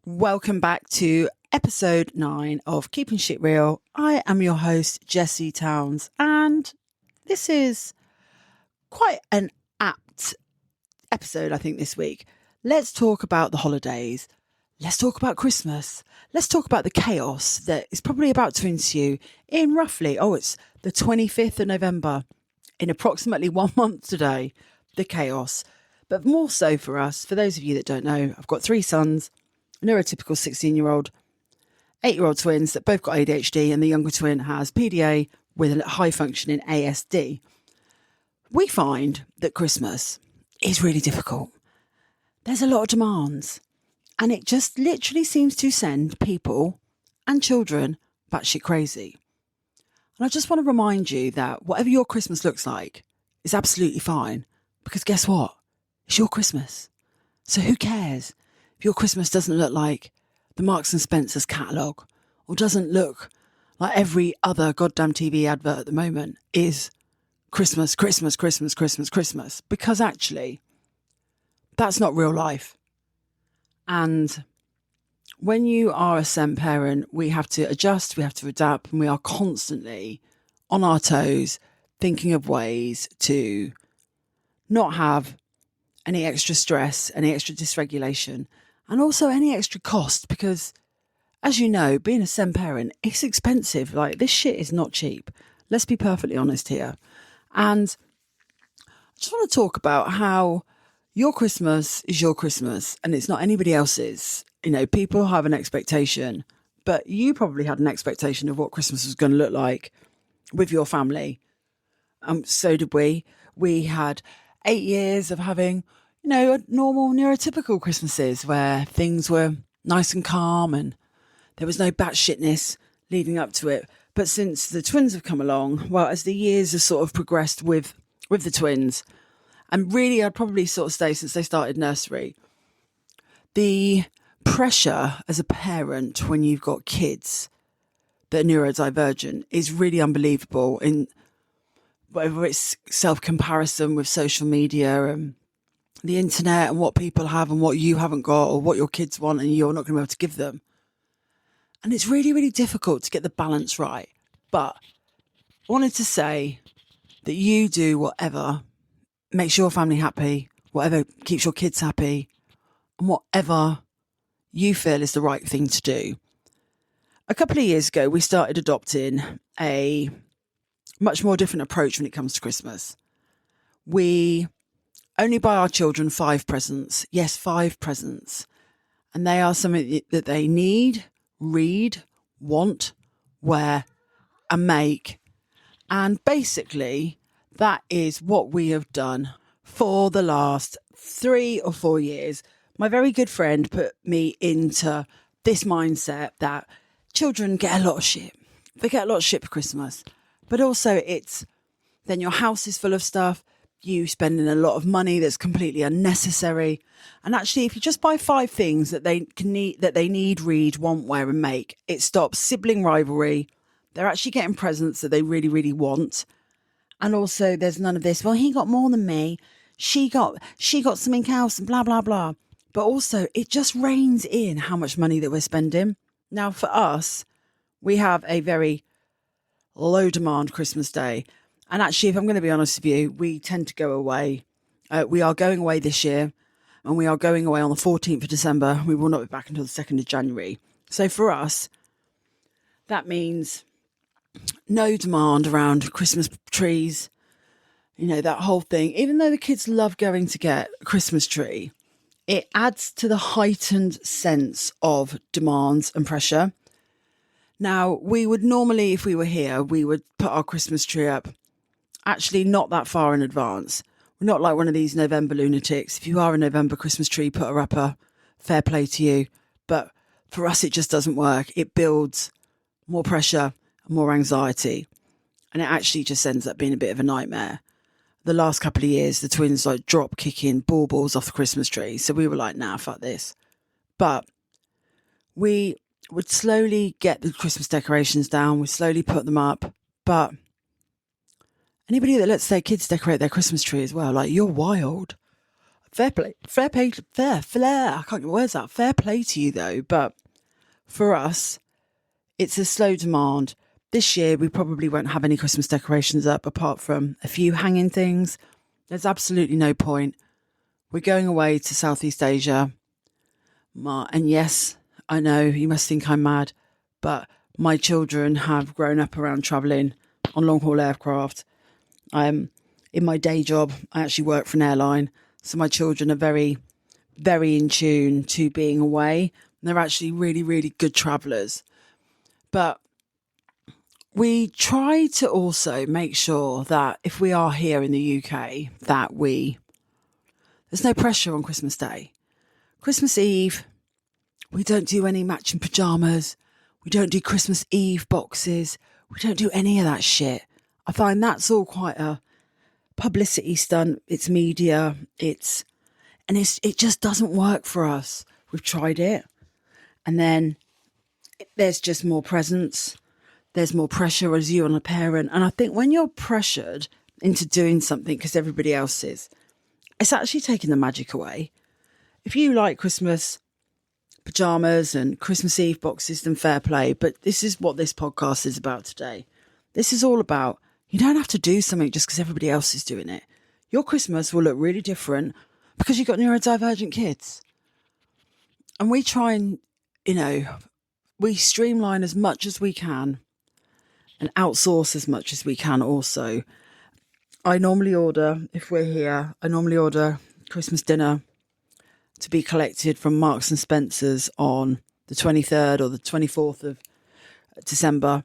Welcome back to episode 9 of Keeping Shit Real. I am your host, Jessie Towns, and this is quite an apt episode, I think, this week. Let's talk about the holidays. Let's talk about Christmas. Let's talk about the chaos that is probably about to ensue in it's the 25th of November, in approximately 1 month today, the chaos. But more so for us, for those of you that don't know, I've got 3 sons, a neurotypical 16-year-old, 8-year-old twins that both got ADHD, and the younger twin has PDA with a high-functioning ASD. We find that Christmas is really difficult. There's a lot of demands, and it just literally seems to send people and children batshit crazy. And I just want to remind you that whatever your Christmas looks like is absolutely fine, because guess what? It's your Christmas. So who cares if your Christmas doesn't look like the Marks and Spencer's catalogue, or doesn't look like every other goddamn TV advert at the moment is Christmas, Christmas, Christmas, Christmas, Christmas. Because actually, that's not real life. And when you are a SEN parent, we have to adjust, we have to adapt, and we are constantly on our toes thinking of ways to not have any extra stress, any extra dysregulation, and also any extra cost, because as you know, being a SEN parent, it's expensive. Like, this shit is not cheap. Let's be perfectly honest here. And I just want to talk about how your Christmas is your Christmas and it's not anybody else's. You know, people have an expectation, but you probably had an expectation of what Christmas was going to look like with your family. So did we. We had 8 years of having, normal neurotypical Christmases where things were nice and calm and there was no batshitness leading up to it. But since the twins have come along, well, as the years have sort of progressed with the twins, and really I'd probably sort of say since they started nursery, the pressure as a parent when you've got kids that are neurodivergent is really unbelievable, in whether it's self-comparison with social media and the internet and what people have and what you haven't got, or what your kids want and you're not going to be able to give them. And it's really, really difficult to get the balance right. But I wanted to say that you do whatever makes your family happy, whatever keeps your kids happy, and whatever you feel is the right thing to do. A couple of years ago, we started adopting a much more different approach when it comes to Christmas. We only buy our children 5 presents. Yes, 5 presents. And they are something that they need, read, want, wear, and make. And basically, that is what we have done for the last 3 or 4 years. My very good friend put me into this mindset that children get a lot of shit. They get a lot of shit for Christmas. But also it's then your house is full of stuff. You spending a lot of money that's completely unnecessary. And actually, if you just buy 5 things that they need, read, want, wear, and make, it stops sibling rivalry. They're actually getting presents that they really, really want. And also, there's none of this, well, he got more than me. She got something else, and blah, blah, blah. But also, it just reins in how much money that we're spending. Now, for us, we have a very low demand Christmas Day. And actually, if I'm going to be honest with you, we tend to go away. We are going away this year, and we are going away on the 14th of December. We will not be back until the 2nd of January. So for us, that means no demand around Christmas trees, that whole thing. Even though the kids love going to get a Christmas tree, it adds to the heightened sense of demands and pressure. Now, we would normally, if we were here, we would put our Christmas tree up actually not that far in advance. We're not like one of these November lunatics. If you are a November Christmas tree putter upper, fair play to you. But for us, it just doesn't work. It builds more pressure, more anxiety, and it actually just ends up being a bit of a nightmare. The last couple of years, the twins drop kicking baubles off the Christmas tree. So we were like, nah, fuck this. But we would slowly get the Christmas decorations down. We slowly put them up. But anybody that lets their kids decorate their Christmas tree as well, you're wild. fair play, I can't get words out. Fair play to you though. But for us, it's a slow demand. This year, we probably won't have any Christmas decorations up apart from a few hanging things. There's absolutely no point. We're going away to Southeast Asia. And yes, I know you must think I'm mad, but my children have grown up around travelling on long-haul aircraft. In my day job, I actually work for an airline. So my children are very, very in tune to being away. They're actually really, really good travellers. But we try to also make sure that if we are here in the UK, that there's no pressure on Christmas Day. Christmas Eve, we don't do any matching pyjamas. We don't do Christmas Eve boxes. We don't do any of that shit. I find that's all quite a publicity stunt. It's media. It just doesn't work for us. We've tried it. And then there's just more presents. There's more pressure as you on a parent. And I think when you're pressured into doing something because everybody else is, it's actually taking the magic away. If you like Christmas pyjamas and Christmas Eve boxes, then fair play. But this is what this podcast is about today. This is all about, you don't have to do something just because everybody else is doing it. Your Christmas will look really different because you've got neurodivergent kids. And we try and, we streamline as much as we can and outsource as much as we can also. I normally order, if we're here, Christmas dinner to be collected from Marks and Spencer's on the 23rd or the 24th of December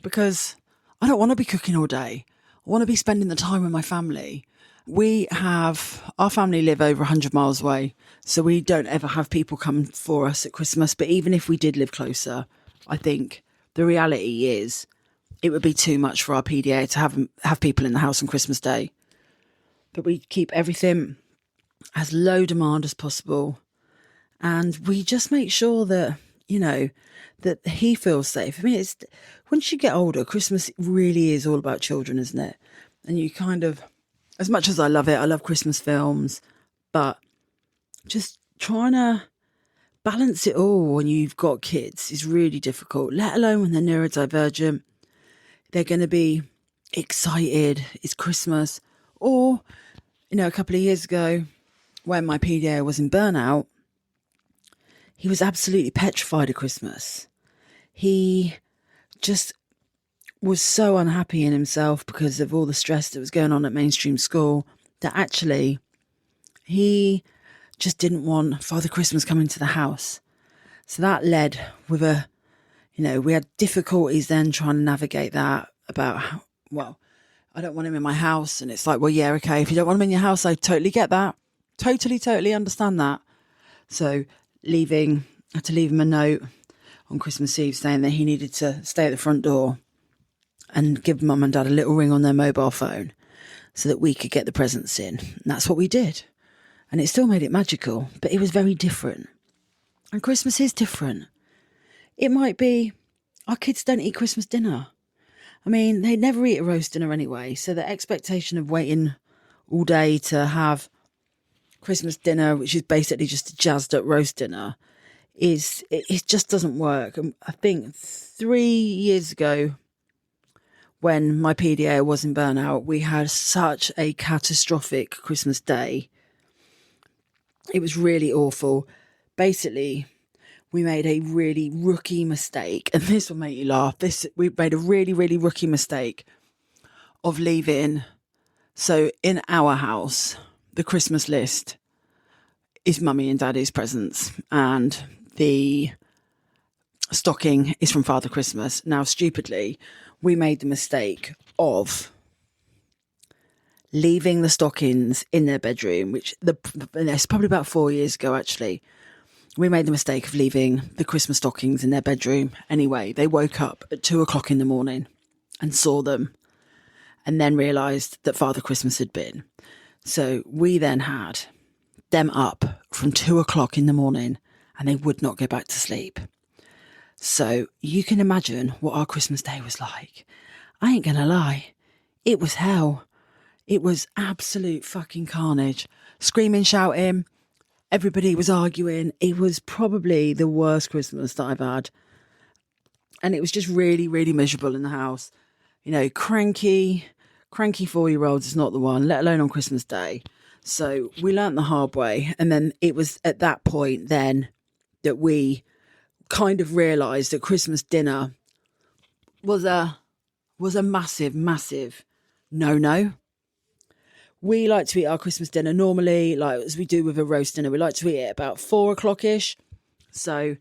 because I don't want to be cooking all day. I want to be spending the time with my family. Our family live over 100 miles away, so we don't ever have people come for us at Christmas. But even if we did live closer, I think the reality is it would be too much for our PDA to have people in the house on Christmas Day. But we keep everything as low demand as possible. And we just make sure that, that he feels safe. I mean, once you get older, Christmas really is all about children, isn't it? And you kind of, as much as I love it, I love Christmas films, but just trying to balance it all when you've got kids is really difficult, let alone when they're neurodivergent. They're going to be excited. It's Christmas. Or, a couple of years ago when my PDA was in burnout, he was absolutely petrified of Christmas. He just was so unhappy in himself because of all the stress that was going on at mainstream school that actually he just didn't want Father Christmas coming to the house. So that led with we had difficulties then trying to navigate that about I don't want him in my house. And it's like, well, yeah, okay. If you don't want him in your house, I totally get that. Totally understand that. So I had to leave him a note on Christmas Eve saying that he needed to stay at the front door and give mum and dad a little ring on their mobile phone so that we could get the presents in. And that's what we did. And it still made it magical, but it was very different. And Christmas is different. It might be our kids don't eat Christmas dinner. I mean, they never eat a roast dinner anyway. So the expectation of waiting all day to have Christmas dinner, which is basically just a jazzed up roast dinner, it just doesn't work. And I think 3 years ago, when my PDA was in burnout, we had such a catastrophic Christmas Day. It was really awful. Basically, we made a really rookie mistake, and this will make you laugh. We made a really, really rookie mistake of leaving. So in our house, the Christmas list is mummy and daddy's presents, and the stocking is from Father Christmas. Now, stupidly, we made the mistake of leaving the stockings in their bedroom, which it's probably about 4 years ago, actually. We made the mistake of leaving the Christmas stockings in their bedroom. Anyway, they woke up at 2:00 in the morning and saw them and then realised that Father Christmas had been. So we then had them up from 2:00 in the morning and they would not go back to sleep. So you can imagine what our Christmas Day was like. I ain't going to lie. It was hell. It was absolute fucking carnage. Screaming, shouting, everybody was arguing. It was probably the worst Christmas that I've had. And it was just really, really miserable in the house. You know, cranky 4-year-olds is not the one, let alone on Christmas Day. So we learnt the hard way. And then it was at that point then that we kind of realised that Christmas dinner was a massive, massive no-no. We like to eat our Christmas dinner normally, like as we do with a roast dinner. We like to eat it about 4 o'clock-ish. So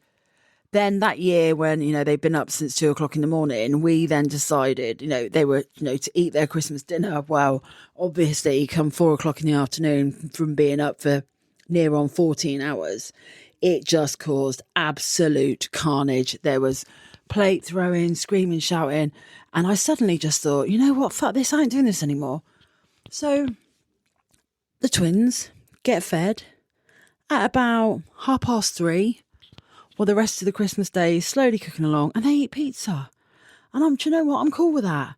then that year when, you know, they'd been up since 2 o'clock in the morning, we then decided, you know, they were, you know, to eat their Christmas dinner. Well, obviously come 4 o'clock in the afternoon from being up for near on 14 hours, it just caused absolute carnage. There was plate throwing, screaming, shouting. And I suddenly just thought, you know what, fuck this, I ain't doing this anymore. So the twins get fed at about 3:30. Well, the rest of the Christmas day is slowly cooking along and they eat pizza. And do you know what? I'm cool with that.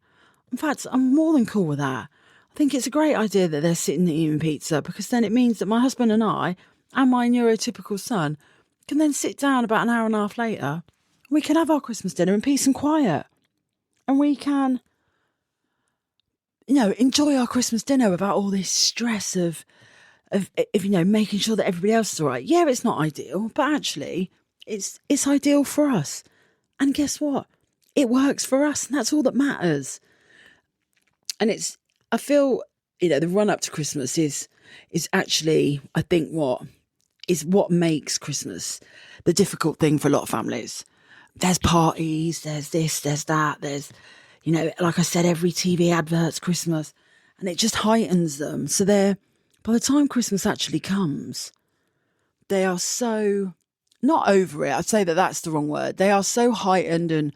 In fact, I'm more than cool with that. I think it's a great idea that they're sitting and eating pizza because then it means that my husband and I and my neurotypical son can then sit down about an hour and a half later. We can have our Christmas dinner in peace and quiet. And we can, you know, enjoy our Christmas dinner without all this stress of you know, making sure that everybody else is all right. Yeah, it's not ideal, but actually it's ideal for us. And guess what? It works for us, and that's all that matters. And I feel, you know, the run up to Christmas is actually, I think, what makes Christmas the difficult thing for a lot of families. There's parties, there's this, there's that, there's, you know, like I said, every TV advert's Christmas, and it just heightens them. So by the time Christmas actually comes, they are so not over it. I'd say that that's the wrong word. They are so heightened and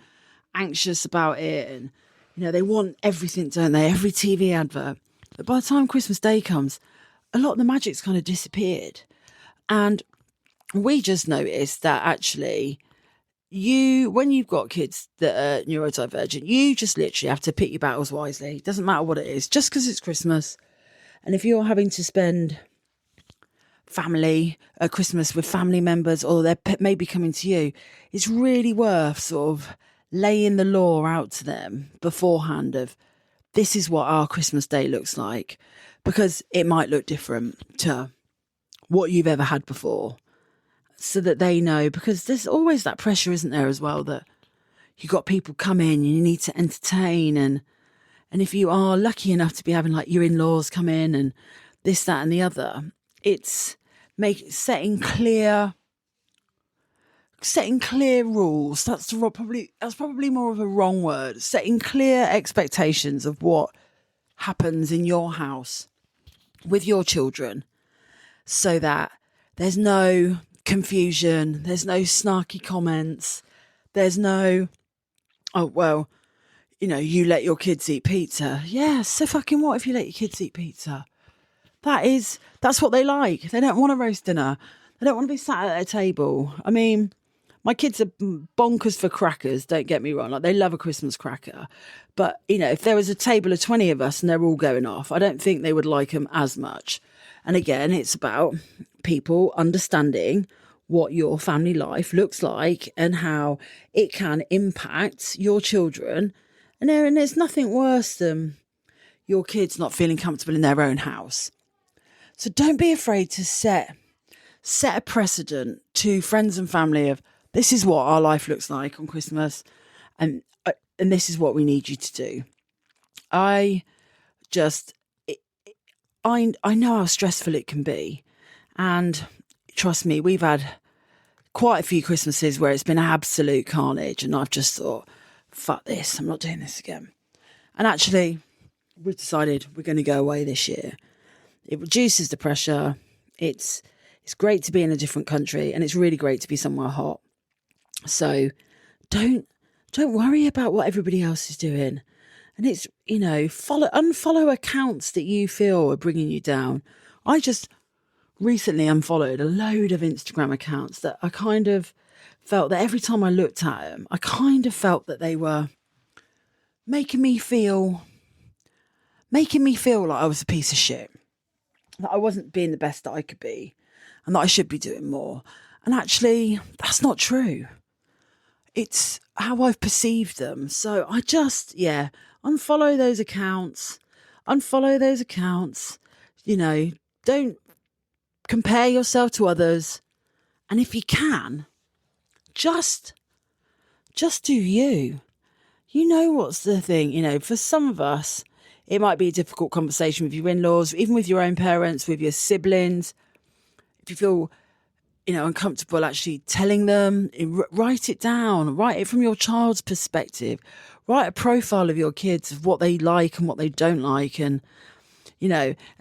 anxious about it, and you know, they want everything, don't they? Every TV advert. But by the time Christmas Day comes, a lot of the magic's kind of disappeared, and we just noticed that actually, when you've got kids that are neurodivergent, you just literally have to pick your battles wisely. It doesn't matter what it is, just because it's Christmas. And if you're having to spend Christmas with family members, or they're maybe coming to you, it's really worth sort of laying the law out to them beforehand of this is what our Christmas Day looks like, because it might look different to what you've ever had before, so that they know, because there's always that pressure, isn't there, as well, that you've got people come in, you need to entertain, and if you are lucky enough to be having like your in-laws come in and this, that and the other, it's setting clear rules. That's probably more of a wrong word. Setting clear expectations of what happens in your house with your children, so that there's no confusion, there's no snarky comments, there's no, oh, well, you know, you let your kids eat pizza. Yeah, so fucking what if you let your kids eat pizza? That's what they like. They don't want a roast dinner. They don't want to be sat at a table. I mean, my kids are bonkers for crackers, don't get me wrong. Like, they love a Christmas cracker. But, you know, if there was a table of 20 of us and they're all going off, I don't think they would like them as much. And again, it's about people understanding what your family life looks like and how it can impact your children. And there's nothing worse than your kids not feeling comfortable in their own house. So don't be afraid to set a precedent to friends and family of, this is what our life looks like on Christmas, and this is what we need you to do. I know how stressful it can be, and trust me, we've had quite a few Christmases where it's been absolute carnage, and I've just thought, fuck this, I'm not doing this again. And actually, we've decided we're going to go away this year. It reduces the pressure. It's great to be in a different country, and it's really great to be somewhere hot. So don't worry about what everybody else is doing. And it's, you know, unfollow accounts that you feel are bringing you down. I just recently unfollowed a load of Instagram accounts that I kind of felt that every time I looked at them, I kind of felt that they were making me feel making me feel like I was a piece of shit, that I wasn't being the best that I could be, and that I should be doing more. And actually, that's not true. It's how I've perceived them. So I just, unfollow those accounts. Unfollow those accounts. Don't compare yourself to others. And if you can, just do you. You know what's the thing, for some of us, it might be a difficult conversation with your in-laws, even with your own parents, with your siblings. If you feel, uncomfortable actually telling them, write it down, write it from your child's perspective, write a profile of your kids of what they like and what they don't like. And,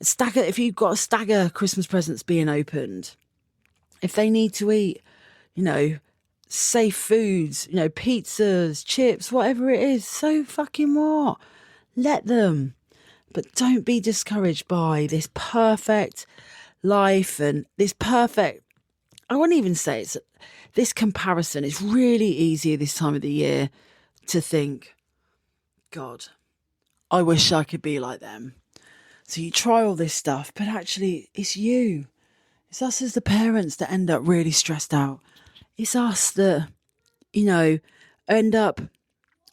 stagger, if you've got a stagger Christmas presents being opened, if they need to eat, safe foods, pizzas, chips, whatever it is, so fucking what? Let them. But don't be discouraged by this perfect life and this perfect, I wouldn't even say it's this comparison. It's really easy this time of the year to think, God, I wish I could be like them. So you try all this stuff, but actually it's you. It's us as the parents that end up really stressed out. It's us that, end up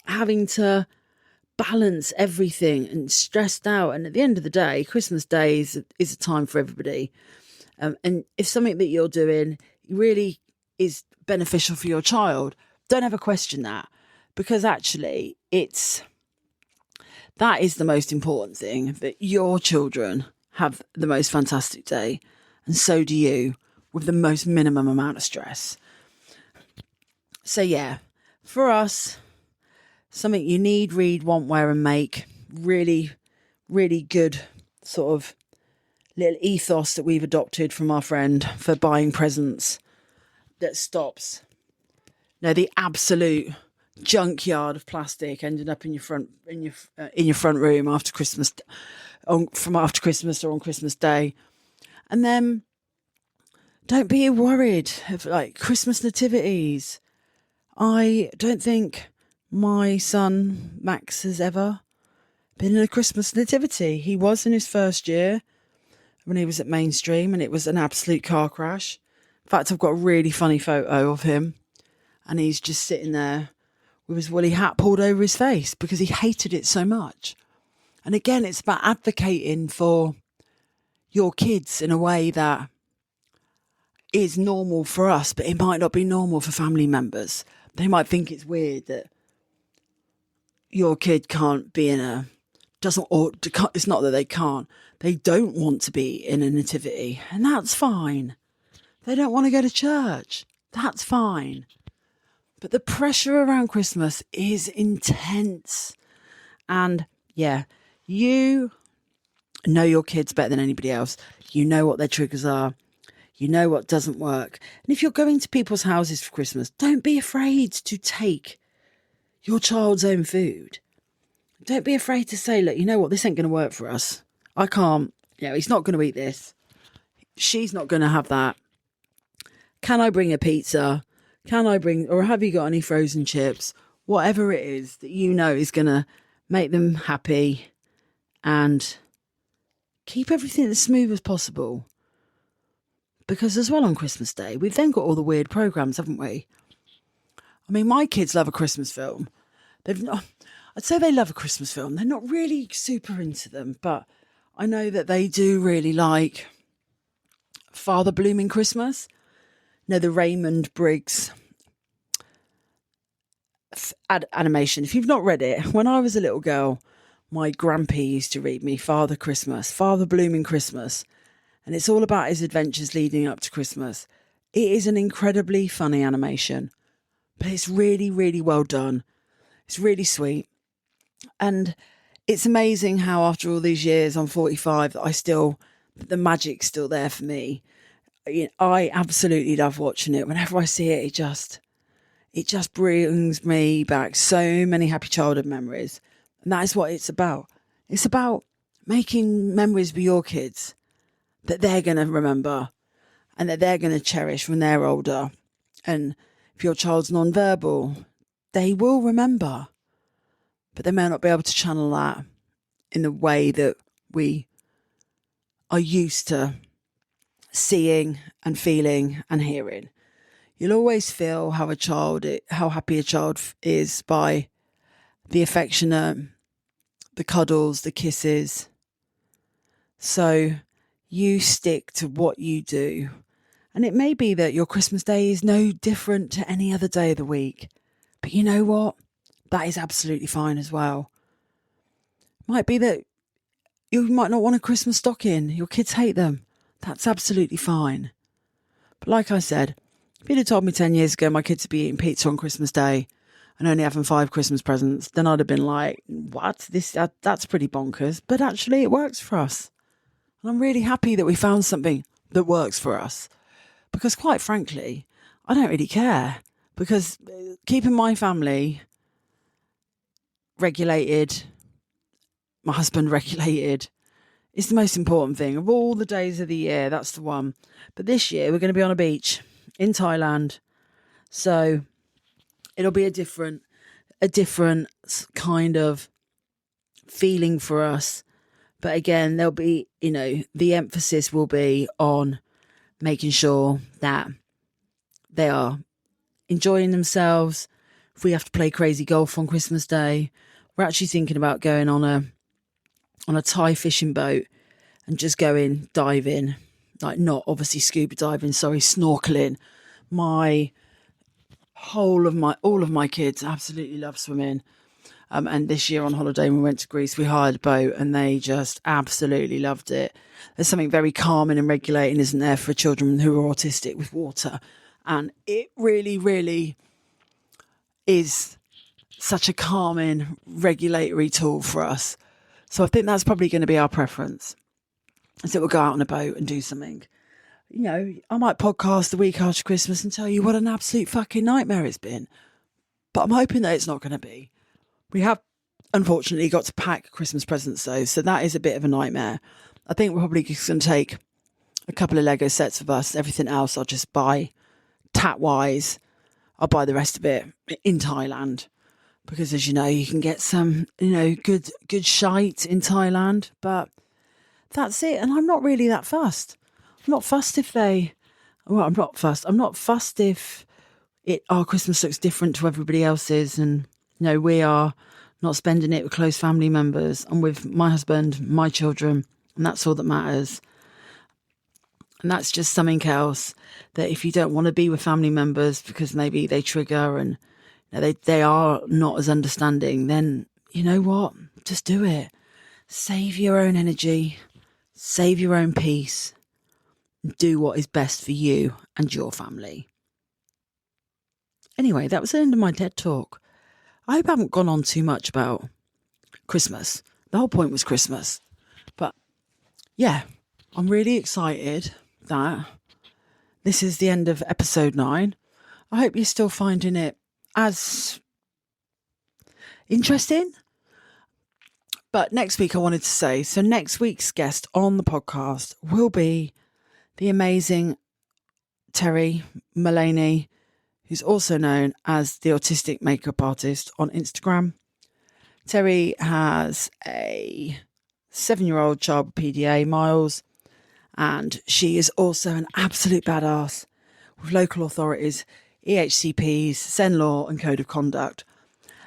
having to balance everything and stressed out. And at the end of the day, Christmas Day is a time for everybody. And if something that you're doing really is beneficial for your child, don't ever question that, because actually that is the most important thing, that your children have the most fantastic day, and so do you, with the most minimum amount of stress. So for us, something you need, read, want, wear and make, really, really good sort of little ethos that we've adopted from our friend for buying presents that stops the absolute junkyard of plastic ending up in your front room after Christmas, after Christmas or on Christmas Day. And then don't be worried of Christmas nativities. I don't think my son Max has ever been in a Christmas nativity. He was in his first year when he was at mainstream, and it was an absolute car crash. In fact, I've got a really funny photo of him, and he's just sitting there with his woolly hat pulled over his face because he hated it so much. And again, it's about advocating for your kids in a way that is normal for us, but it might not be normal for family members. They might think it's weird that your kid can't be it's not that they can't. They don't want to be in a nativity, and that's fine. They don't want to go to church. That's fine. But the pressure around Christmas is intense. And you know your kids better than anybody else. You know what their triggers are. You know what doesn't work. And if you're going to people's houses for Christmas, don't be afraid to take your child's own food. Don't be afraid to say, look, you know what, this ain't going to work for us. I can't, he's not going to eat this. She's not going to have that. Can I bring a pizza? Or have you got any frozen chips? Whatever it is that is going to make them happy and keep everything as smooth as possible. Because as well on Christmas Day, we've then got all the weird programmes, haven't we? I mean, my kids love a Christmas film. I'd say they love a Christmas film. They're not really super into them, but I know that they do really like Father Blooming Christmas. The Raymond Briggs animation. If you've not read it, when I was a little girl, my grampy used to read me Father Blooming Christmas. And it's all about his adventures leading up to Christmas. It is an incredibly funny animation, but it's really, really well done. It's really sweet. And it's amazing how after all these years, I'm 45, that the magic's still there for me. I absolutely love watching it. Whenever I see it, it just brings me back so many happy childhood memories. And that is what it's about. It's about making memories with your kids that they're going to remember and that they're going to cherish when they're older. And if your child's non-verbal, they will remember, but they may not be able to channel that in the way that we are used to seeing and feeling and hearing. You'll always feel how happy a child is by the affectionate, the cuddles, the kisses. So you stick to what you do. And it may be that your Christmas day is no different to any other day of the week. But you know what? That is absolutely fine as well. Might be that you might not want a Christmas stocking. Your kids hate them. That's absolutely fine. But like I said, if you'd have told me 10 years ago my kids would be eating pizza on Christmas Day and only having 5 Christmas presents, then I'd have been like, what? That's pretty bonkers. But actually it works for us. And I'm really happy that we found something that works for us. Because quite frankly, I don't really care. Because keeping my family regulated, my husband regulated, is the most important thing. Of all the days of the year, that's the one. But this year, we're going to be on a beach in Thailand. So it'll be a different kind of feeling for us. But again, there'll be, the emphasis will be on making sure that they are enjoying themselves. If we have to play crazy golf on Christmas Day, we're actually thinking about going on a Thai fishing boat and just going diving, like not obviously scuba diving, snorkeling. All of my kids absolutely love swimming. And this year on holiday, when we went to Greece, we hired a boat and they just absolutely loved it. There's something very calming and regulating, isn't there, for children who are autistic with water. And it really, really is such a calming, regulatory tool for us. So I think that's probably going to be our preference. So we'll go out on a boat and do something. I might podcast the week after Christmas and tell you what an absolute fucking nightmare it's been. But I'm hoping that it's not going to be. We have, unfortunately, got to pack Christmas presents though, so that is a bit of a nightmare. I think we're probably just going to take a couple of Lego sets of us. Everything else I'll just buy tat-wise. I'll buy the rest of it in Thailand. Because as you know, you can get some, good shite in Thailand. But that's it. And I'm not really that fussed. I'm not fussed if I'm not fussed. I'm not fussed if our Christmas looks different to everybody else's. And, we are not spending it with close family members and with my husband, my children. And that's all that matters. And that's just something else that if you don't want to be with family members because maybe they trigger and they are not as understanding, then you know what? Just do it. Save your own energy. Save your own peace. Do what is best for you and your family. Anyway, that was the end of my TED Talk. I hope I haven't gone on too much about Christmas. The whole point was Christmas. But yeah, I'm really excited that this is the end of episode 9. I hope you're still finding it as interesting. But next week I wanted to say, so next week's guest on the podcast will be the amazing Terry Mullaney, who's also known as the Autistic Makeup Artist on Instagram. Terry has a 7-year-old child with PDA, Miles, and she is also an absolute badass with local authorities, EHCPs, SEN Law and Code of Conduct.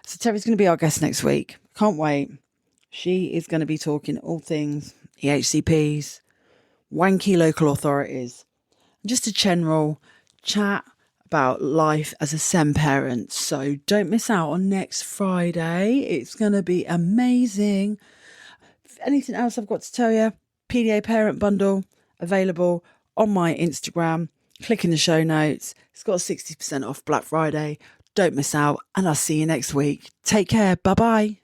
So Terry's going to be our guest next week. Can't wait. She is going to be talking all things EHCPs, wanky local authorities, and just a general chat about life as a SEN parent. So don't miss out on next Friday. It's going to be amazing. Anything else I've got to tell you? PDA Parent Bundle available on my Instagram. Click in the show notes. It's got 60% off Black Friday. Don't miss out, and I'll see you next week. Take care. Bye-bye.